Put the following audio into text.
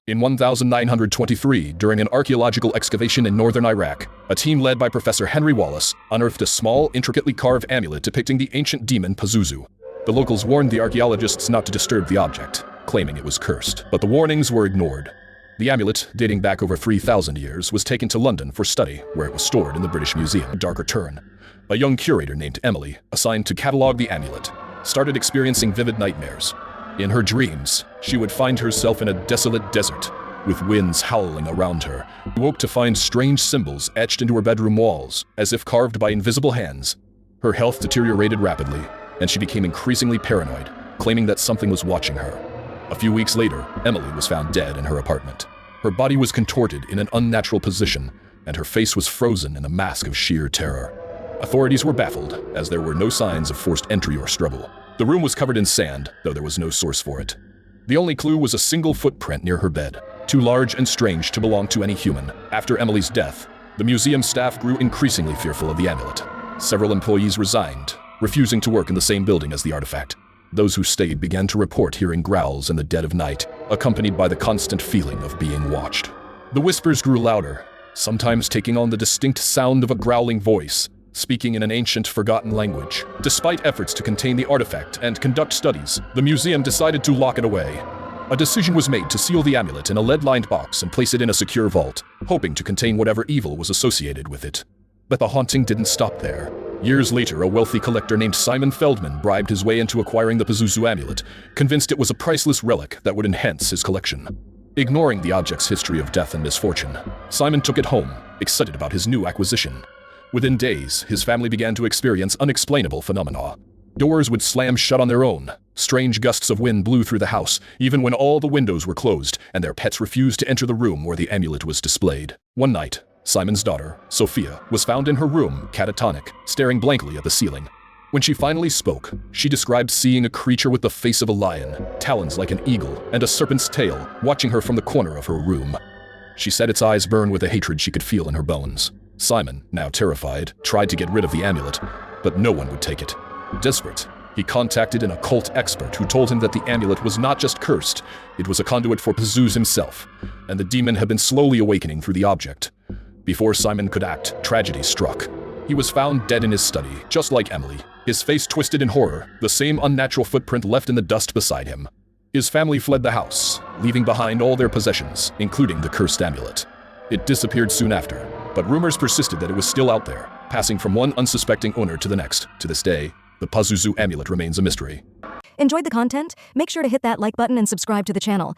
In 1923, during an archaeological excavation in northern Iraq, a team led by Professor Henry Wallace unearthed a small, intricately carved amulet depicting the ancient demon Pazuzu. The locals warned the archaeologists not to disturb the object, claiming it was cursed, but the warnings were ignored. The amulet, dating back over 3,000 years, was taken to London for study, where it was stored in the British Museum. A darker turn. A young curator named Emily, assigned to catalog the amulet, started experiencing vivid nightmares. In her dreams, she would find herself in a desolate desert, with winds howling around her. She woke to find strange symbols etched into her bedroom walls, as if carved by invisible hands. Her health deteriorated rapidly, and she became increasingly paranoid, claiming that something was watching her. A few weeks later, Emily was found dead in her apartment. Her body was contorted in an unnatural position, and her face was frozen in a mask of sheer terror. Authorities were baffled, as there were no signs of forced entry or struggle. The room was covered in sand, though there was no source for it. The only clue was a single footprint near her bed, too large and strange to belong to any human. After Emily's death, the museum staff grew increasingly fearful of the amulet. Several employees resigned, refusing to work in the same building as the artifact. Those who stayed began to report hearing growls in the dead of night, accompanied by the constant feeling of being watched. The whispers grew louder, sometimes taking on the distinct sound of a growling voice, speaking in an ancient, forgotten language. Despite efforts to contain the artifact and conduct studies, the museum decided to lock it away. A decision was made to seal the amulet in a lead-lined box and place it in a secure vault, hoping to contain whatever evil was associated with it. But the haunting didn't stop there. Years later, a wealthy collector named Simon Feldman bribed his way into acquiring the Pazuzu Amulet, convinced it was a priceless relic that would enhance his collection. Ignoring the object's history of death and misfortune, Simon took it home, excited about his new acquisition. Within days, his family began to experience unexplainable phenomena. Doors would slam shut on their own. Strange gusts of wind blew through the house, even when all the windows were closed, and their pets refused to enter the room where the amulet was displayed. One night, Simon's daughter, Sophia, was found in her room, catatonic, staring blankly at the ceiling. When she finally spoke, she described seeing a creature with the face of a lion, talons like an eagle, and a serpent's tail, watching her from the corner of her room. She said its eyes burned with a hatred she could feel in her bones. Simon, now terrified, tried to get rid of the amulet, but no one would take it. Desperate, he contacted an occult expert who told him that the amulet was not just cursed, it was a conduit for Pazuzu himself, and the demon had been slowly awakening through the object. Before Simon could act, tragedy struck. He was found dead in his study, just like Emily, his face twisted in horror, the same unnatural footprint left in the dust beside him. His family fled the house, leaving behind all their possessions, including the cursed amulet. It disappeared soon after, but rumors persisted that it was still out there, passing from one unsuspecting owner to the next. To this day, the Pazuzu Amulet remains a mystery. Enjoyed the content? Make sure to hit that like button and subscribe to the channel.